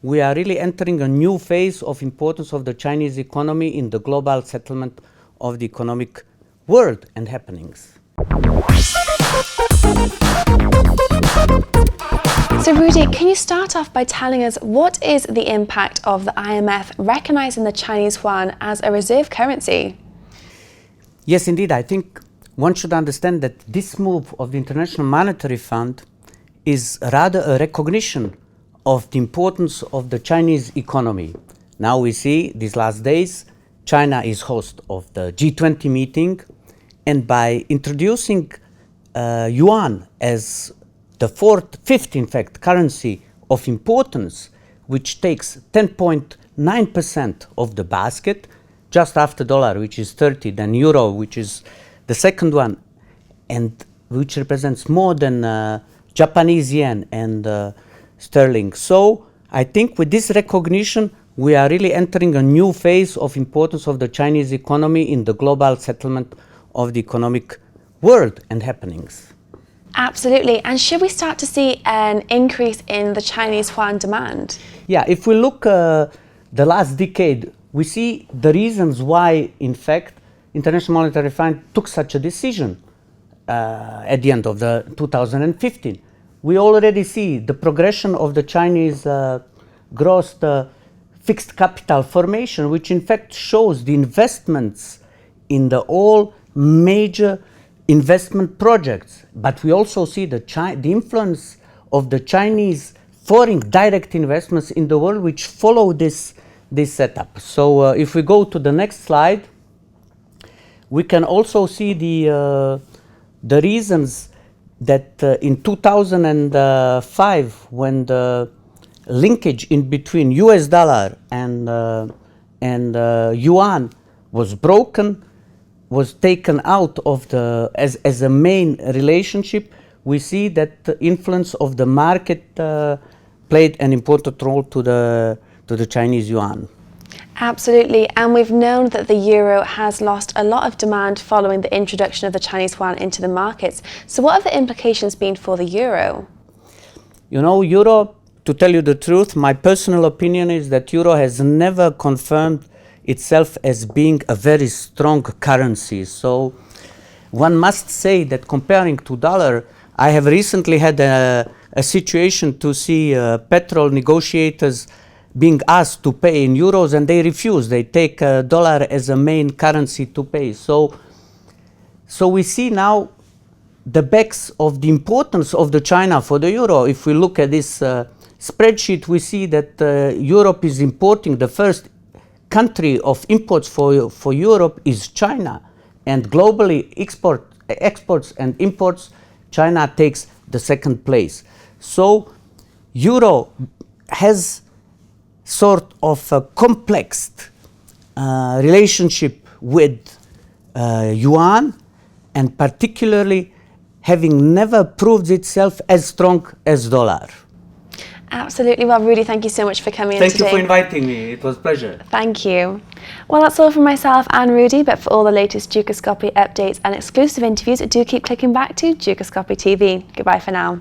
we are really entering a new phase of importance of the Chinese economy in the global settlement of the economic world and happenings. So Rudi, can you start off by telling us what is the impact of the IMF recognizing the Chinese yuan as a reserve currency? Yes, indeed. I think one should understand that this move of the International Monetary Fund is rather a recognition of the importance of the Chinese economy. Now we see these last days, China is host of the G20 meeting, and by introducing yuan as the fifth, in fact, currency of importance, which takes 10.9% of the basket, just after dollar, which is 30, then euro, which is the second one, and which represents more than Japanese yen and sterling. So I think with this recognition, we are really entering a new phase of importance of the Chinese economy in the global settlement of the economic world and happenings. Absolutely. And should we start to see an increase in the Chinese yuan demand? Yeah, if we look the last decade, we see the reasons why, in fact, International Monetary Fund took such a decision at the end of the 2015. We already see the progression of the Chinese gross fixed capital formation, which in fact shows the investments in the all major investment projects, but we also see the influence of the Chinese foreign direct investments in the world which follow this setup. So if we go to the next slide, we can also see the reasons that in 2005, when the linkage in between US dollar and yuan was broken, was taken out of as a main relationship, we see that the influence of the market played an important role to the Chinese yuan. Absolutely, and we've known that the euro has lost a lot of demand following the introduction of the Chinese yuan into the markets. So what have the implications been for the euro? You know, euro, to tell you the truth, my personal opinion is that euro has never confirmed itself as being a very strong currency. So one must say that comparing to dollar, I have recently had a situation to see petrol negotiators being asked to pay in euros and they refuse. They take dollar as a main currency to pay. So we see now the backs of the importance of the China for the euro. If we look at this spreadsheet, we see that Europe is importing. The first country of imports for Europe is China, and globally exports and imports, China takes the second place. So euro has sort of a complex relationship with yuan, and particularly having never proved itself as strong as dollar. Absolutely. Well, Rudi, thank you so much for coming in today. Thank you for inviting me. It was a pleasure. Thank you. Well, that's all from myself and Rudi, but for all the latest Dukascopy updates and exclusive interviews, do keep clicking back to Dukascopy TV. Goodbye for now.